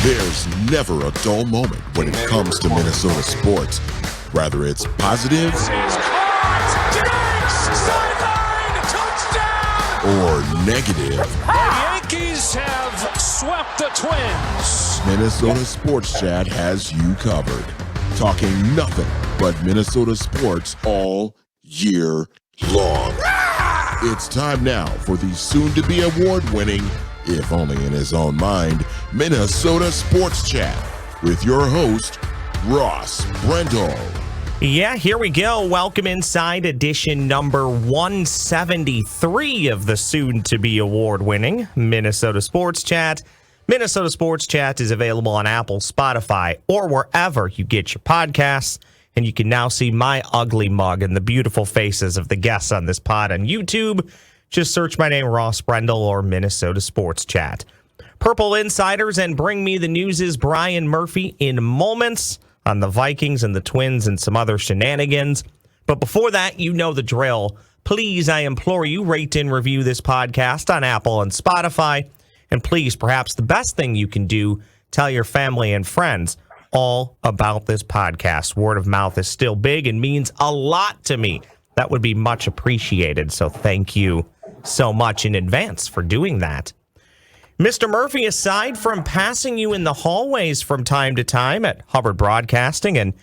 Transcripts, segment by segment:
There's never a dull moment when it comes to Minnesota sports. Whether it's positive or negative. The Yankees have swept the Twins. Minnesota Sports Chat has you covered. Talking nothing but Minnesota sports all year long. It's time now for the soon-to-be award-winning, if only in his own mind, Minnesota Sports Chat with your host, Ross Brendel. Yeah, here we go. Welcome inside edition number 173 of the soon-to-be award-winning Minnesota Sports Chat. Minnesota Sports Chat is available on Apple, Spotify, or wherever you get your podcasts. And you can now see my ugly mug and the beautiful faces of the guests on this pod on YouTube. Just search my name, Ross Brendel, or Minnesota Sports Chat. Purple Insiders and Bring Me the News' Brian Murphy in moments on the Vikings and the Twins and some other shenanigans. But before that, you know the drill. Please, I implore you, rate and review this podcast on Apple and Spotify. And please, perhaps the best thing you can do, tell your family and friends all about this podcast. Word of mouth is still big and means a lot to me. That would be much appreciated. So thank you so much in advance for doing that. Mr. Murphy, aside from passing you in the hallways from time to time at Hubbard Broadcasting and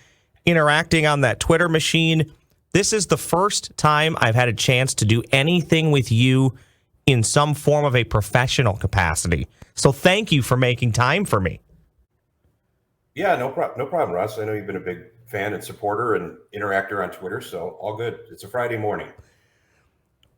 interacting on that Twitter machine, this is the first time I've had a chance to do anything with you in some form of a professional capacity. So thank you for making time for me. Yeah, no problem, Russ. I know you've been a big fan and supporter and interactor on Twitter, so all good. It's a Friday morning.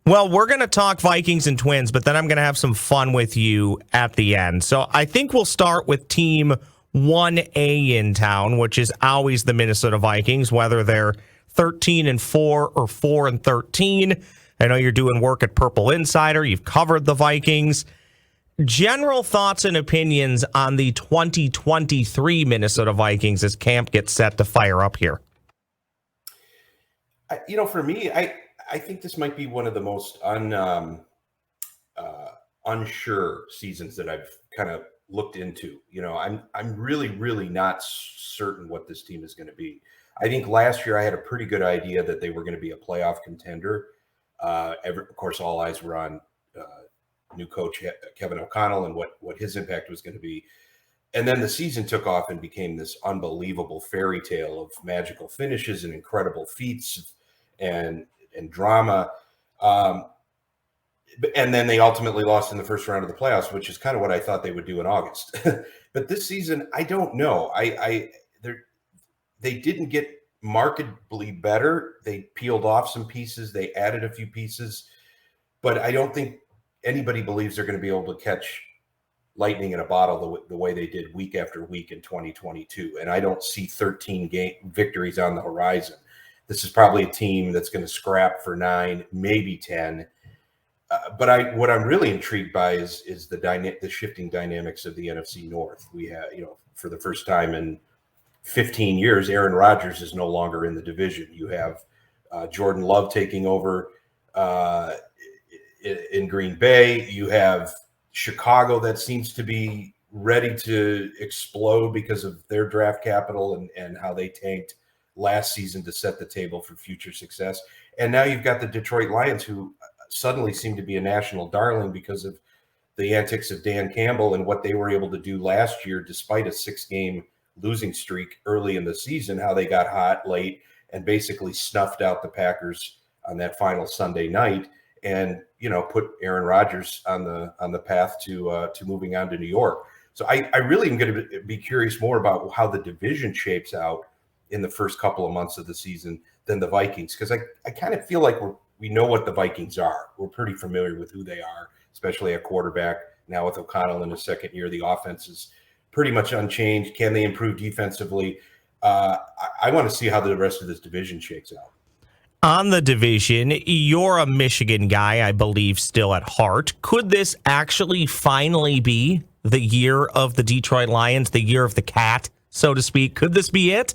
Well, we're going to talk Vikings and Twins, but then I'm going to have some fun with you at the end. So I think we'll start with Team 1A in town, which is always the Minnesota Vikings, whether they're 13-4 or 4-13. I know you're doing work at Purple Insider. You've covered the Vikings. General thoughts and opinions on the 2023 Minnesota Vikings as camp gets set to fire up here. For me, I think this might be one of the most unsure seasons that I've kind of looked into. I'm really not certain what this team is going to be. I think last year I had a pretty good idea that they were going to be a playoff contender. Of course, all eyes were on new coach Kevin O'Connell and what his impact was going to be. And then the season took off and became this unbelievable fairy tale of magical finishes and incredible feats and drama. And then they ultimately lost in the first round of the playoffs, which is kind of what I thought they would do in August. But this season, I don't know. They didn't get markedly better. They peeled off some pieces. They added a few pieces. But I don't think anybody believes they're going to be able to catch lightning in a bottle the way they did week after week in 2022. And I don't see 13 victories on the horizon. This is probably a team that's going to scrap for 9, maybe 10. But what I'm really intrigued by is the shifting dynamics of the NFC North. We have, for the first time in 15 years, Aaron Rodgers is no longer in the division. You have Jordan Love taking over in Green Bay. You have Chicago that seems to be ready to explode because of their draft capital and how they tanked last season to set the table for future success. And now you've got the Detroit Lions, who suddenly seem to be a national darling because of the antics of Dan Campbell and what they were able to do last year, despite a 6-game losing streak early in the season, how they got hot late and basically snuffed out the Packers on that final Sunday night and, put Aaron Rodgers on the path to moving on to New York. So I really am going to be curious more about how the division shapes out in the first couple of months of the season than the Vikings, because I kind of feel like we know what the Vikings are. We're pretty familiar with who they are, especially at quarterback. Now with O'Connell in his second year, the offense is pretty much unchanged. Can they improve defensively? I want to see how the rest of this division shakes out. On the division, you're a Michigan guy, I believe, still at heart. Could this actually finally be the year of the Detroit Lions, the year of the cat, so to speak? Could this be it?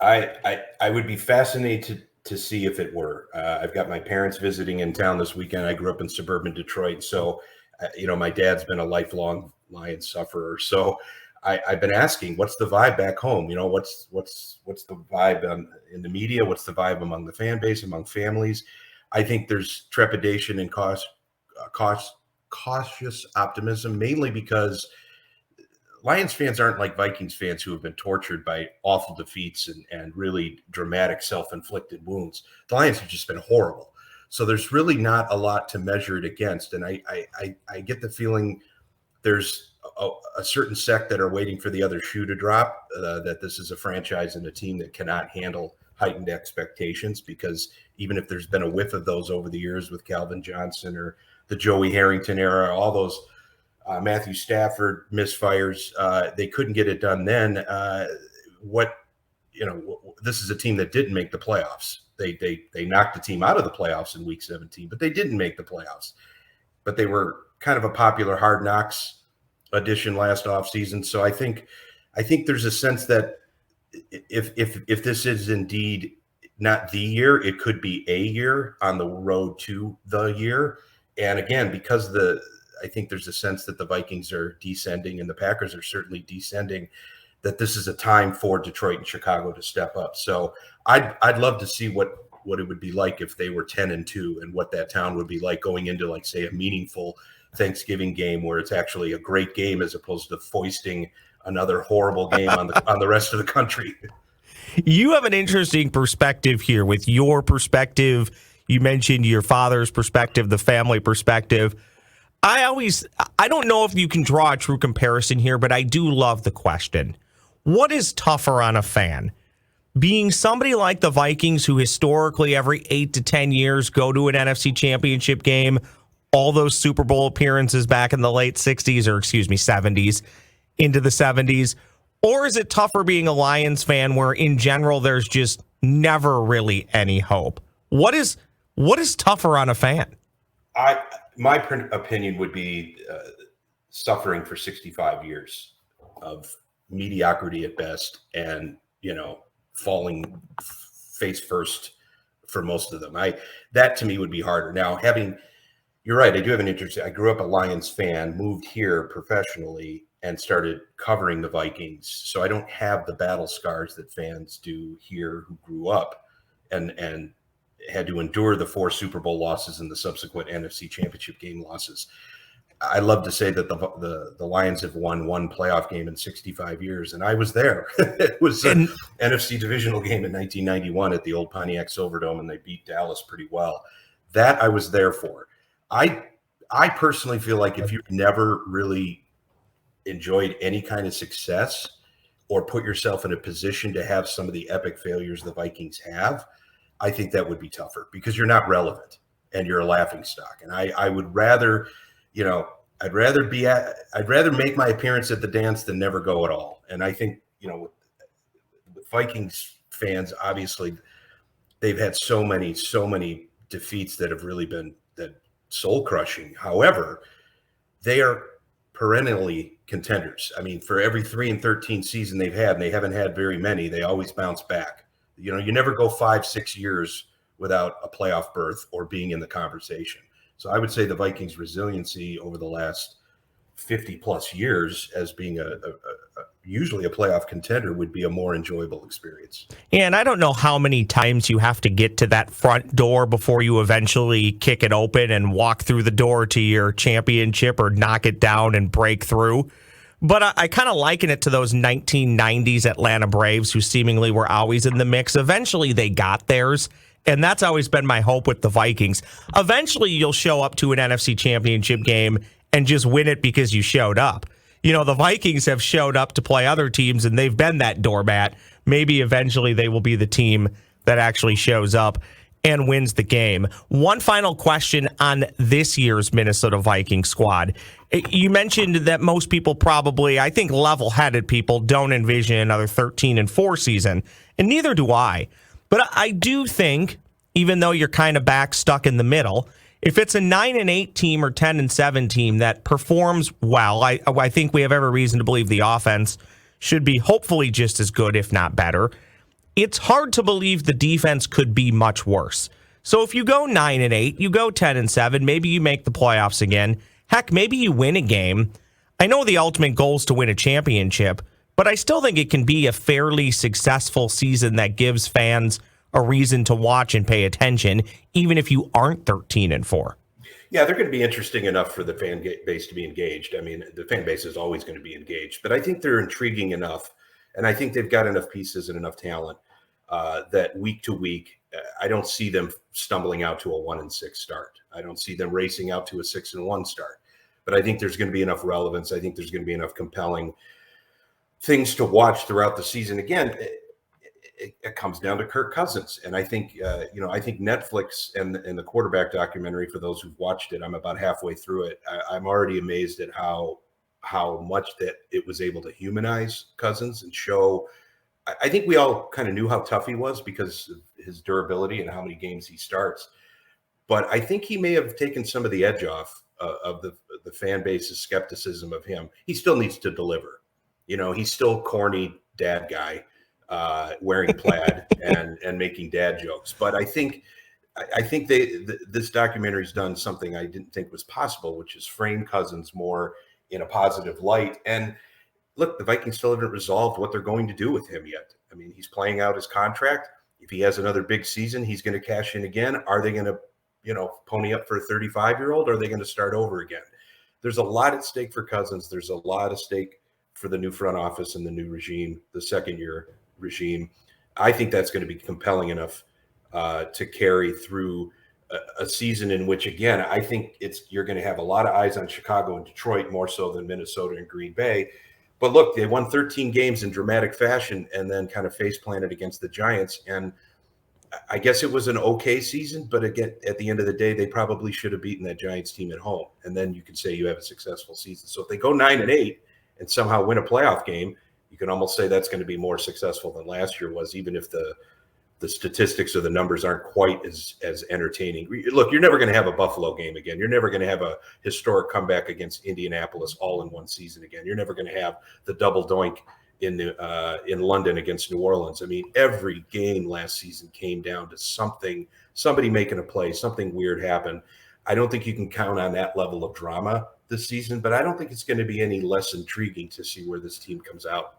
I would be fascinated to see if it were. I've got my parents visiting in town this weekend. I grew up in suburban Detroit, so my dad's been a lifelong Lions sufferer. So I've been asking, what's the vibe back home? You know, what's the vibe in the media? What's the vibe among the fan base, among families? I think there's trepidation and cautious optimism, mainly because Lions fans aren't like Vikings fans who have been tortured by awful defeats and really dramatic self-inflicted wounds. The Lions have just been horrible. So there's really not a lot to measure it against. And I get the feeling there's a certain sect that are waiting for the other shoe to drop, that this is a franchise and a team that cannot handle heightened expectations, because even if there's been a whiff of those over the years with Calvin Johnson or the Joey Harrington era, all those Matthew Stafford misfires, they couldn't get it done then. This is a team that didn't make the playoffs. They knocked the team out of the playoffs in week 17, but they didn't make the playoffs. But they were kind of a popular Hard Knocks edition last offseason. So I think there's a sense that if this is indeed not the year, it could be a year on the road to the year. And again, because I think there's a sense that the Vikings are descending and the Packers are certainly descending, that this is a time for Detroit and Chicago to step up. So I'd love to see what it would be like if they were 10-2 and what that town would be like going into, like, say, a meaningful Thanksgiving game where it's actually a great game as opposed to foisting another horrible game on the rest of the country. You have an interesting perspective here with your perspective. You mentioned your father's perspective, the family perspective. I don't know if you can draw a true comparison here, but I do love the question. What is tougher on a fan? Being somebody like the Vikings, who historically every 8 to 10 years go to an NFC Championship game, all those Super Bowl appearances back in the late 60s, or 70s, into the 70s? Or is it tougher being a Lions fan where in general there's just never really any hope? What is tougher on a fan? My opinion would be suffering for 65 years of mediocrity at best, and falling face first for most of them. That to me would be harder. Now, you're right, I do have an interest. I grew up a Lions fan, moved here professionally, and started covering the Vikings. So I don't have the battle scars that fans do here who grew up and had to endure the 4 Super Bowl losses and the subsequent NFC Championship game losses. I love to say that the Lions have won one playoff game in 65 years, and I was there. It was an NFC divisional game in 1991 at the old Pontiac Silverdome, and they beat Dallas pretty well. That I was there for. I personally feel like if you've never really enjoyed any kind of success or put yourself in a position to have some of the epic failures the Vikings have, I think that would be tougher because you're not relevant and you're a laughingstock. And I would rather, I'd rather make my appearance at the dance than never go at all. And I think, with Vikings fans, obviously they've had so many defeats that have really been soul crushing. However, they are perennially contenders. I mean, for every 3-13 season they've had, and they haven't had very many, they always bounce back. You never go 5-6 years without a playoff berth or being in the conversation. So I would say the Vikings' resiliency over the last 50 plus years as being usually a playoff contender would be a more enjoyable experience. And I don't know how many times you have to get to that front door before you eventually kick it open and walk through the door to your championship or knock it down and break through. But I kind of liken it to those 1990s Atlanta Braves who seemingly were always in the mix. Eventually they got theirs. And that's always been my hope with the Vikings. Eventually you'll show up to an NFC Championship game and just win it because you showed up. The Vikings have showed up to play other teams and they've been that doormat. Maybe eventually they will be the team that actually shows up and wins the game. One final question on this year's Minnesota Vikings squad. You mentioned that most people probably, I think level-headed people, don't envision another 13-4 season, and neither do I. But I do think, even though you're kind of back stuck in the middle, if it's a 9-8 team or 10-7 team that performs well, I think we have every reason to believe the offense should be hopefully just as good, if not better. It's hard to believe the defense could be much worse. So if you go 9-8, you go 10-7, maybe you make the playoffs again. Heck, maybe you win a game. I know the ultimate goal is to win a championship, but I still think it can be a fairly successful season that gives fans a reason to watch and pay attention, even if you aren't 13-4. Yeah, they're going to be interesting enough for the fan base to be engaged. I mean, the fan base is always going to be engaged, but I think they're intriguing enough, and I think they've got enough pieces and enough talent that week to week, I don't see them stumbling out to a 1-6 start. I don't see them racing out to a 6-1 start. But I think there's going to be enough relevance. I think there's going to be enough compelling things to watch throughout the season. Again, it comes down to Kirk Cousins, and I think I think Netflix and the quarterback documentary, for those who've watched it, I'm about halfway through it. I'm already amazed at how much that it was able to humanize Cousins and show. I think we all kind of knew how tough he was because of his durability and how many games he starts. But I think he may have taken some of the edge off of the fan base's skepticism of him. He still needs to deliver. He's still corny dad guy wearing plaid and making dad jokes. But I think this documentary's done something I didn't think was possible, which is frame Cousins more in a positive light. And look, the Vikings still haven't resolved what they're going to do with him yet. I mean, he's playing out his contract. If he has another big season, he's going to cash in again. Are they going to, pony up for a 35-year-old? Or are they going to start over again? There's a lot at stake for Cousins. There's a lot at stake for the new front office and the new regime, the second-year regime. I think that's going to be compelling enough to carry through a season in which, again, I think you're going to have a lot of eyes on Chicago and Detroit more so than Minnesota and Green Bay. But look, they won 13 games in dramatic fashion and then kind of face-planted against the Giants. And I guess it was an okay season, but again, at the end of the day, they probably should have beaten that Giants team at home. And then you can say you have a successful season. So if they go 9-8 and somehow win a playoff game, you can almost say that's going to be more successful than last year was, even if the statistics or the numbers aren't quite as entertaining. Look, you're never going to have a Buffalo game again. You're never going to have a historic comeback against Indianapolis all in one season again. You're never going to have the double doink in London against New Orleans. I mean, every game last season came down to somebody making a play, something weird happened. I don't think you can count on that level of drama this season, but I don't think it's going to be any less intriguing to see where this team comes out.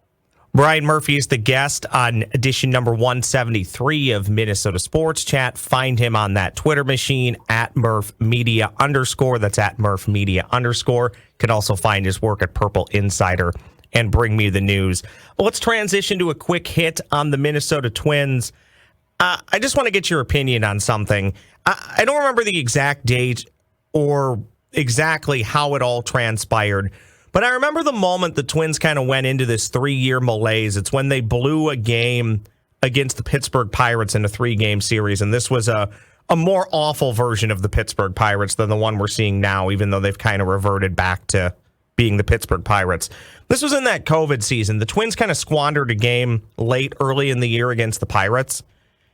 Brian Murphy is the guest on edition number 173 of Minnesota Sports Chat. Find him on that Twitter machine at @MurphMedia_. That's at @MurphMedia_. Could also find his work at Purple Insider and Bring Me the News. Well, let's transition to a quick hit on the Minnesota Twins. I just want to get your opinion on something. I don't remember the exact date or exactly how it all transpired, but I remember the moment the Twins kind of went into this 3-year malaise. It's when they blew a game against the Pittsburgh Pirates in a 3-game series, and this was a more awful version of the Pittsburgh Pirates than the one we're seeing now, even though they've kind of reverted back to being the Pittsburgh Pirates. This was in that COVID season. The Twins kind of squandered a game early in the year against the Pirates,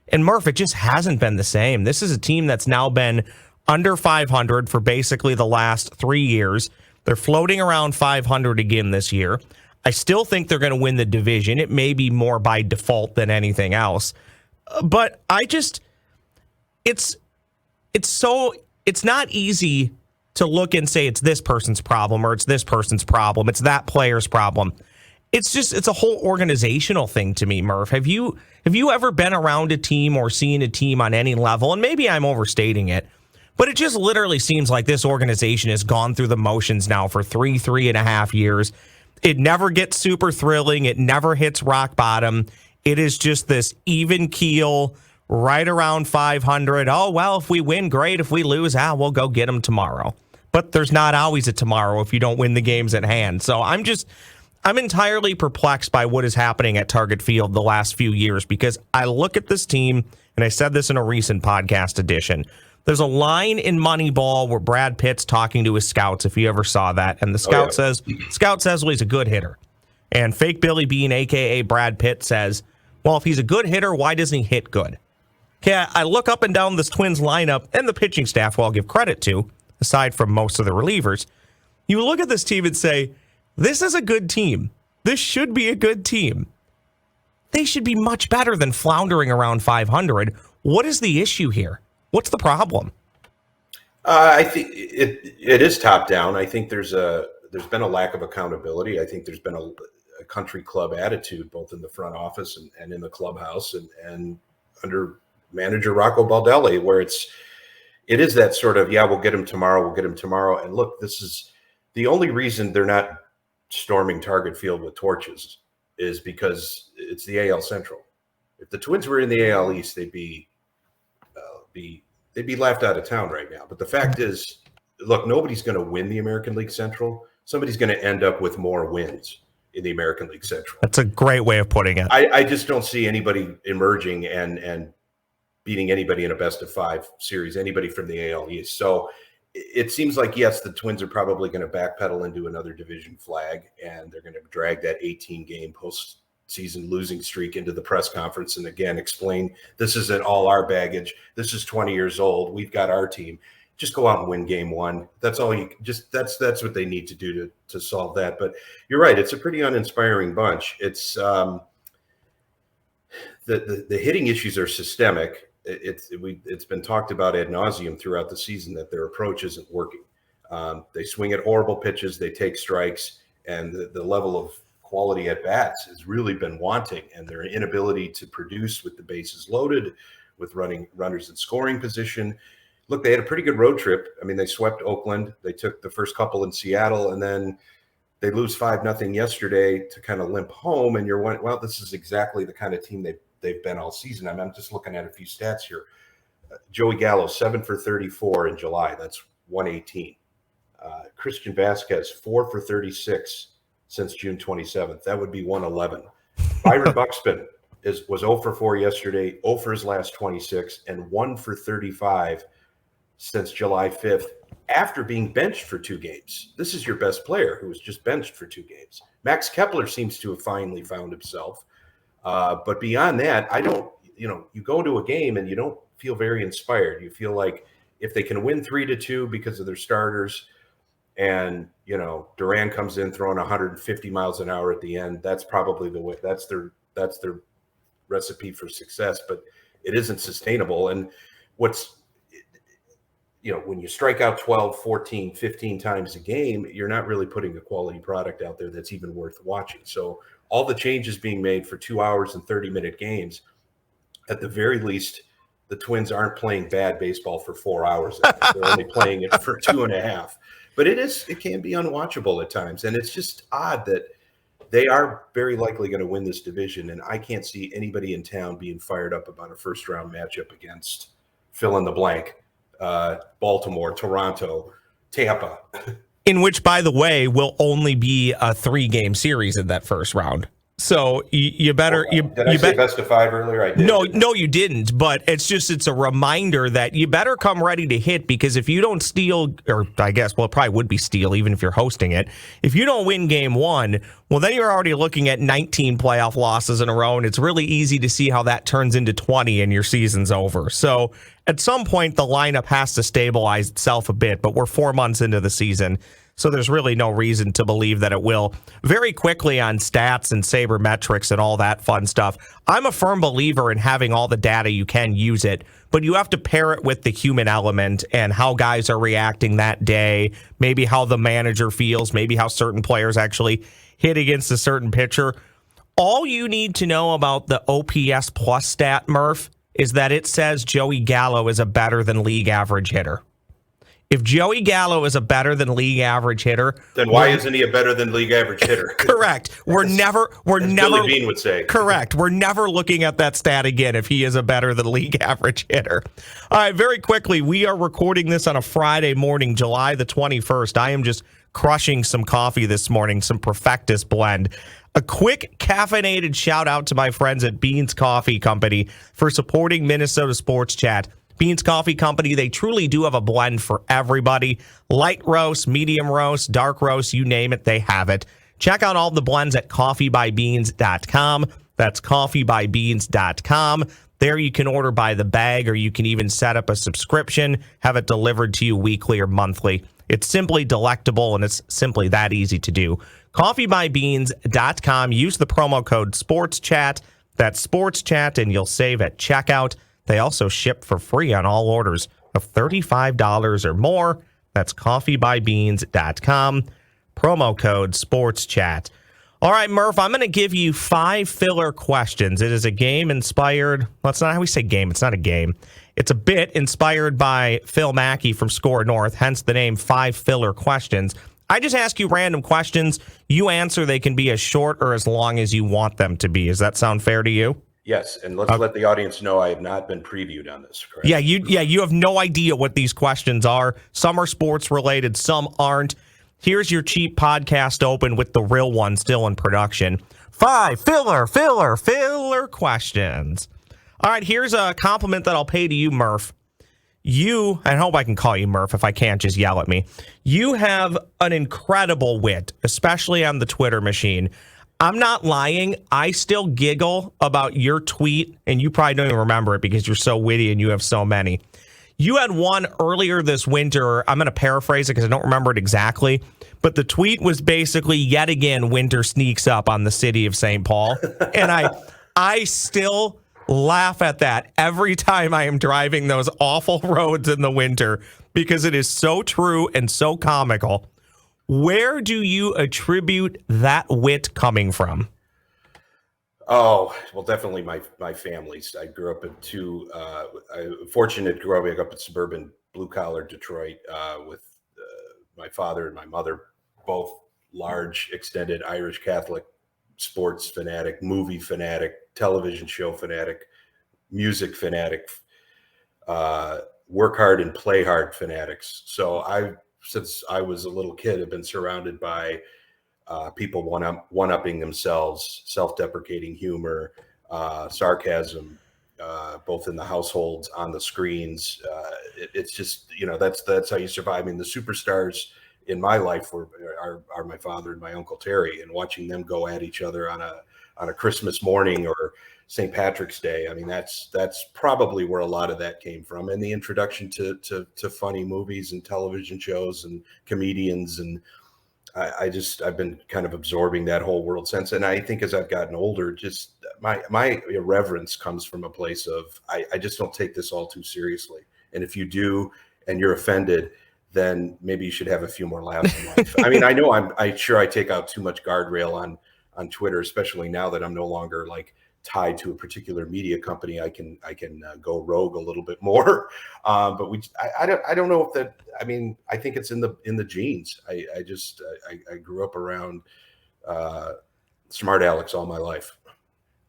and Murph, it just hasn't been the same. This is a team that's now been under 500 for basically the last 3 years. They're floating around 500 again this year. I still think they're going to win the division. It may be more by default than anything else. But it's not easy to look and say it's this person's problem or it's this person's problem. It's that player's problem. It's a whole organizational thing to me, Murph. Have you ever been around a team or seen a team on any level? And maybe I'm overstating it, but it just literally seems like this organization has gone through the motions now for 3.5 years. It never gets super thrilling. It never hits rock bottom. It is just this even keel, right around 500. Oh, well, if we win, great. If we lose, we'll go get them tomorrow. But there's not always a tomorrow if you don't win the games at hand. So I'm entirely perplexed by what is happening at Target Field the last few years, because I look at this team, and I said this in a recent podcast edition. There's a line in Moneyball where Brad Pitt's talking to his scouts, if you ever saw that, and the scout says, well, he's a good hitter. And fake Billy Bean, a.k.a. Brad Pitt, says, well, if he's a good hitter, why doesn't he hit good? Okay, I look up and down this Twins lineup and the pitching staff, who I'll give credit to, aside from most of the relievers. You look at this team and say, this is a good team. This should be a good team. They should be much better than floundering around 500. What is the issue here? What's the problem? I think it is top down. I think there's a there's been a lack of accountability. I think there's been a country club attitude, both in the front office and in the clubhouse and under manager Rocco Baldelli, where it is that sort of, we'll get him tomorrow. And look, this is the only reason they're not storming Target Field with torches is because it's the AL Central. If the Twins were in the AL East, they'd be laughed out of town right now. But the fact is, look, nobody's going to win the American League Central. Somebody's going to end up with more wins in the American League Central. That's a great way of putting it. I just don't see anybody emerging and beating anybody in a best-of-5 series, anybody from the AL East. So it seems like, yes, the Twins are probably going to backpedal into another division flag, and they're going to drag that 18-game postseason losing streak into the press conference and, again, explain this isn't all our baggage. This is 20 years old. We've got our team. Just go out and win game one. That's all you just that's what they need to do to solve that. But you're right, it's a pretty uninspiring bunch. It's the hitting issues are systemic. It's been talked about ad nauseum throughout the season that their approach isn't working. They swing at horrible pitches, they take strikes, and the level of quality at bats has really been wanting, and their inability to produce with the bases loaded, with running runners in scoring position. Look, they had a pretty good road trip. I mean, they swept Oakland. They took the first couple in Seattle, and then they lose 5-0 yesterday to kind of limp home. And you're wondering, well, this is exactly the kind of team they've been all season. I'm just looking at a few stats here. Joey Gallo, 7 for 34 in July. That's 118. Christian Vasquez, 4 for 36 since June 27th. That would be 111. Byron Buxton was 0 for 4 yesterday, 0 for his last 26, and 1 for 35 since July 5th, after being benched for 2 games. This is your best player who was just benched for 2 games. Max Kepler seems to have finally found himself. But beyond that, you go into a game and you don't feel very inspired. You feel like if they can win 3-2 because of their starters, and, Duran comes in throwing 150 miles an hour at the end, that's probably the way. That's their recipe for success, but it isn't sustainable. And when you strike out 12, 14, 15 times a game, you're not really putting a quality product out there that's even worth watching. So all the changes being made for 2 hours and 30-minute games, at the very least, the Twins aren't playing bad baseball for 4 hours. They're only playing it for 2.5. But it can be unwatchable at times. And it's just odd that they are very likely going to win this division. And I can't see anybody in town being fired up about a first-round matchup against fill in the blank. Baltimore, Toronto, Tampa. In which, by the way, will only be a 3-game series in that first round. So you better. Did I say best of 5 earlier? I did. No, you didn't. But it's a reminder that you better come ready to hit, because if you don't steal, or I guess, it probably would be steal even if you're hosting it. If you don't win game 1, well, then you're already looking at 19 playoff losses in a row, and it's really easy to see how that turns into 20 and your season's over. So at some point, the lineup has to stabilize itself a bit, but we're 4 months into the season. So there's really no reason to believe that it will. Very quickly on stats and sabermetrics and all that fun stuff, I'm a firm believer in having all the data. You can use it, but you have to pair it with the human element and how guys are reacting that day, maybe how the manager feels, maybe how certain players actually hit against a certain pitcher. All you need to know about the OPS plus stat, Murph, is that it says Joey Gallo is a better than league average hitter. If Joey Gallo is a better than league average hitter, then why isn't he a better than league average hitter? Correct. We're never Billy Bean would say. Correct. We're never looking at that stat again if he is a better than league average hitter. All right, very quickly, we are recording this on a Friday morning, July the 21st. I am just crushing some coffee this morning, some Perfectus blend. A quick caffeinated shout out to my friends at Beans Coffee Company for supporting Minnesota Sports Chat. Beans Coffee Company, they truly do have a blend for everybody. Light roast, medium roast, dark roast, you name it, they have it. Check out all the blends at coffeebybeans.com. That's coffeebybeans.com. There you can order by the bag, or you can even set up a subscription, have it delivered to you weekly or monthly. It's simply delectable, and it's simply that easy to do. Coffeebybeans.com. Use the promo code SportsChat. That's SportsChat, and you'll save at checkout. They also ship for free on all orders of $35 or more. That's coffeebybeans.com. promo code SportsChat. All right, Murph, I'm going to give you 5 filler questions. It is a game inspired. Well, that's not how we say game. It's not a game. It's a bit inspired by Phil Mackey from Score North, hence the name 5 filler questions. I just ask you random questions. You answer. They can be as short or as long as you want them to be. Does that sound fair to you? Yes, and let's let the audience know I have not been previewed on this, correct? Yeah, you have no idea what these questions are. Some are sports related, some aren't. Here's your cheap podcast open with the real one still in production. 5 filler questions. All right, here's a compliment that I'll pay to you, Murph. I hope I can call you Murph. If I can't, just yell at me. You have an incredible wit, especially on the Twitter machine. I'm not lying. I still giggle about your tweet, and you probably don't even remember it because you're so witty and you have so many. You had one earlier this winter. I'm going to paraphrase it because I don't remember it exactly. But the tweet was basically, yet again, winter sneaks up on the city of St. Paul. And I still laugh at that every time I am driving those awful roads in the winter because it is so true and so comical. Where do you attribute that wit coming from? Oh, well, definitely my family's. I grew up in fortunate growing up in suburban blue-collar Detroit with my father and my mother, both large, extended Irish Catholic sports fanatic, movie fanatic, television show fanatic, music fanatic, work hard and play hard fanatics. So since I was a little kid, have been surrounded by people one-upping themselves, self-deprecating humor, sarcasm, both in the households, on the screens. It's just, that's how you survive. I mean, the superstars in my life are my father and my Uncle Terry, and watching them go at each other on a Christmas morning or St. Patrick's Day. I mean, that's probably where a lot of that came from, and the introduction to funny movies and television shows and comedians. And I've been kind of absorbing that whole world since. And I think as I've gotten older, just my irreverence comes from a place of, I just don't take this all too seriously. And if you do, and you're offended, then maybe you should have a few more laughs in life. I mean, I know I'm sure I take out too much guardrail on Twitter, especially now that I'm no longer like tied to a particular media company. I can go rogue a little bit more. But I don't know if that, I mean, I think it's in the genes. I grew up around smart Alex all my life.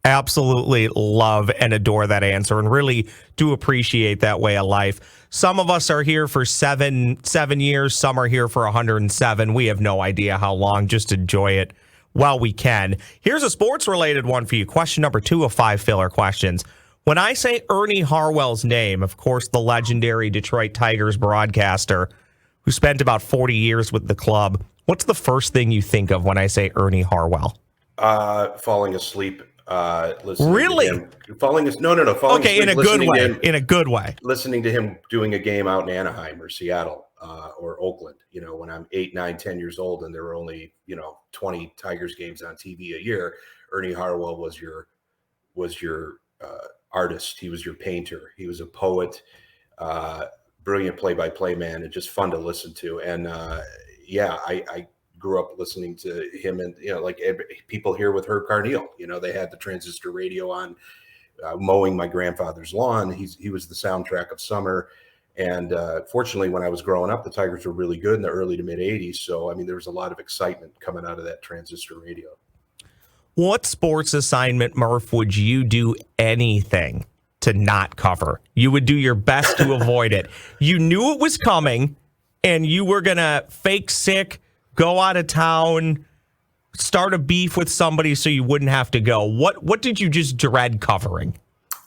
Absolutely love and adore that answer, and really do appreciate that way of life. Some of us are here for seven years. Some are here for 107. We have no idea how long. Just enjoy it while we can. Here's a sports-related one for you. Question number 2 of 5 filler questions. When I say Ernie Harwell's name, of course, the legendary Detroit Tigers broadcaster who spent about 40 years with the club, what's the first thing you think of when I say Ernie Harwell? Falling asleep. Listening really? To him. Falling okay, asleep, in a good way. In a good way. Listening to him doing a game out in Anaheim or Seattle or Oakland, when I'm 8, 9, 10 years old and there were only, 20 Tigers games on TV a year, Ernie Harwell was your artist. He was your painter. He was a poet, brilliant play-by-play man, and just fun to listen to. And I grew up listening to him, and like people here with Herb Carneal, they had the transistor radio on, mowing my grandfather's lawn. He was the soundtrack of summer. And fortunately, when I was growing up, the Tigers were really good in the early to mid 80s. So, I mean, there was a lot of excitement coming out of that transistor radio. What sports assignment, Murph, would you do anything to not cover? You would do your best to avoid it. You knew it was coming, and you were going to fake sick, go out of town, start a beef with somebody so you wouldn't have to go. What did you just dread covering?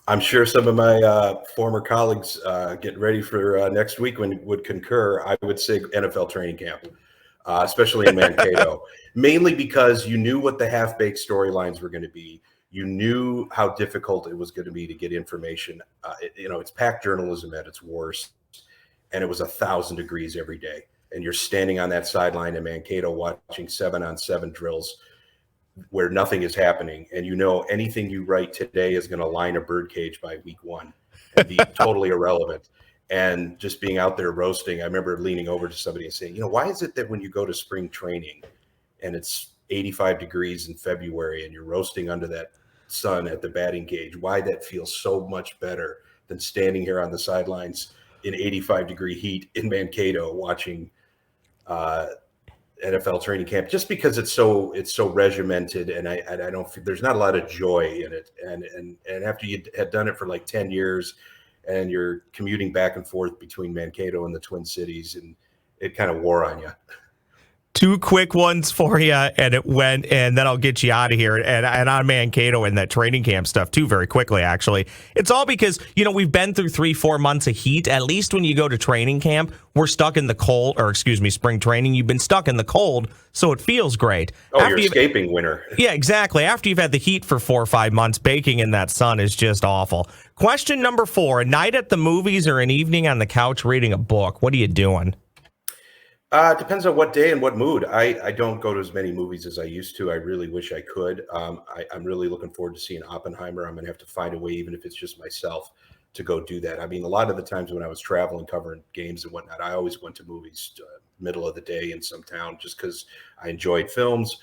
I'm sure some of my former colleagues getting ready for next week would concur. I would say NFL training camp, especially in Mankato, mainly because you knew what the half-baked storylines were going to be. You knew how difficult it was going to be to get information. It's packed journalism at its worst, and it was 1,000 degrees every day. And you're standing on that sideline in Mankato watching 7-on-7 drills where nothing is happening. And anything you write today is going to line a birdcage by week 1 and be totally irrelevant. and just being out there roasting. I remember leaning over to somebody and saying, why is it that when you go to spring training and it's 85 degrees in February and you're roasting under that sun at the batting cage, why that feels so much better than standing here on the sidelines in 85-degree heat in Mankato watching NFL training camp, just because it's so regimented, and I don't there's not a lot of joy in it, and after you had done it for like 10 years and you're commuting back and forth between Mankato and the Twin Cities, and it kind of wore on you. Two quick ones for you, and then I'll get you out of here. And on Mankato and that training camp stuff too, very quickly. Actually, it's all because we've been through 3-4 months of heat. At least when you go to training camp, we're stuck in the cold, or spring training. You've been stuck in the cold, so it feels great. Oh, you're escaping winter. Yeah, exactly. After you've had the heat for 4 or 5 months, baking in that sun is just awful. Question number 4: a night at the movies or an evening on the couch reading a book? What are you doing? Depends on what day and what mood. I don't go to as many movies as I used to. I really wish I could. I'm really looking forward to seeing Oppenheimer. I'm going to have to find a way, even if it's just myself, to go do that. I mean, a lot of the times when I was traveling, covering games and whatnot, I always went to movies middle of the day in some town just because I enjoyed films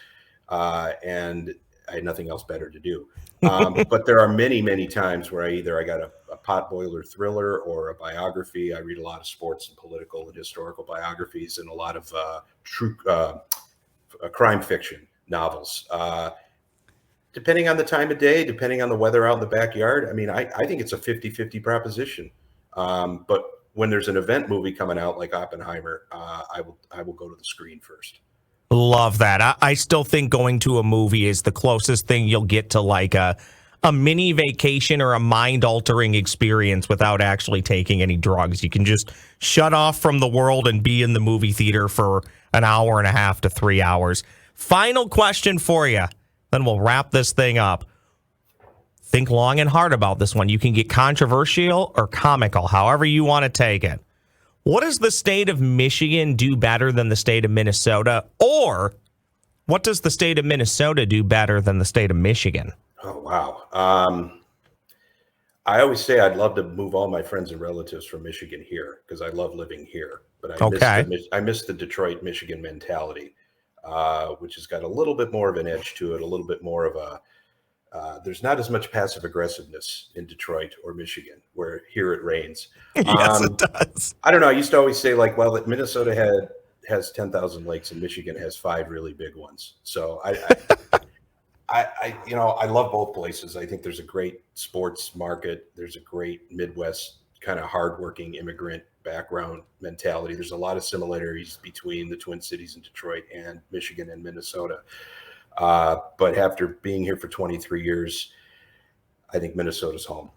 and I had nothing else better to do. But there are many, many times where I got a potboiler thriller or a biography. I read a lot of sports and political and historical biographies and a lot of true crime fiction novels. Depending on the time of day, depending on the weather out in the backyard, I mean, I think it's a 50-50 proposition. But when there's an event movie coming out like Oppenheimer, I will go to the screen first. Love that. I still think going to a movie is the closest thing you'll get to like a mini vacation or a mind-altering experience without actually taking any drugs. You can just shut off from the world and be in the movie theater for an hour and a half to 3 hours. Final question for you, then we'll wrap this thing up. Think long and hard about this one. You can get controversial or comical, however you want to take it. What does the state of Michigan do better than the state of Minnesota? Or what does the state of Minnesota do better than the state of Michigan? Oh, wow. I always say I'd love to move all my friends and relatives from Michigan here because I love living here. But I miss the Detroit, Michigan mentality, which has got a little bit more of an edge to it, a little bit more of a there's not as much passive aggressiveness in Detroit or Michigan, where here it rains. Yes, it does. I don't know. I used to always say, like, well, Minnesota has 10,000 lakes and Michigan has 5 really big ones. So I love both places. I think there's a great sports market. There's a great Midwest kind of hardworking immigrant background mentality. There's a lot of similarities between the Twin Cities and Detroit and Michigan and Minnesota. But after being here for 23 years, I think Minnesota's home.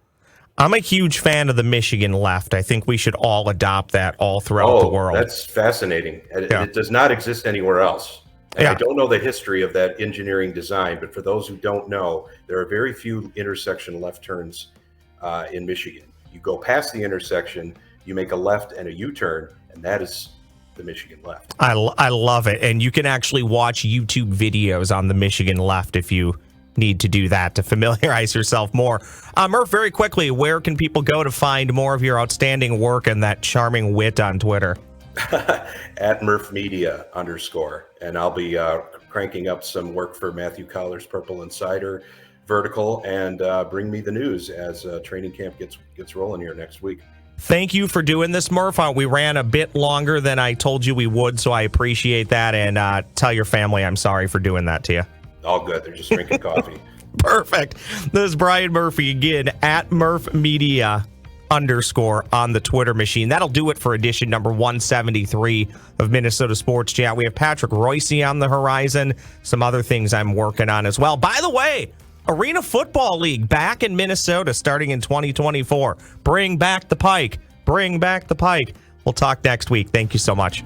I'm a huge fan of the Michigan left. I think we should all adopt that all throughout the world. That's fascinating. It does not exist anywhere else. And I don't know the history of that engineering design, but for those who don't know, there are very few intersection left turns in Michigan. You go past the intersection, you make a left and a U-turn, and that is the Michigan left. I love it. And you can actually watch YouTube videos on the Michigan left if you need to do that to familiarize yourself more. Murph, very quickly, where can people go to find more of your outstanding work and that charming wit on Twitter? At Murph Media _. And I'll be cranking up some work for Matthew Collar's Purple Insider vertical and bring me the news as training camp gets rolling here next week. Thank you for doing this, Murph. We ran a bit longer than I told you we would, so I appreciate that. And tell your family I'm sorry for doing that to you. All good. They're just drinking coffee. Perfect. This is Brian Murphy again at Murph Media _ on the Twitter machine. That'll do it for edition number 173 of Minnesota Sports Chat. We have Patrick Royce on the horizon, some other things I'm working on as well. By the way, Arena Football League back in Minnesota starting in 2024. Bring back the Pike. Bring back the Pike. We'll talk next week. Thank you so much.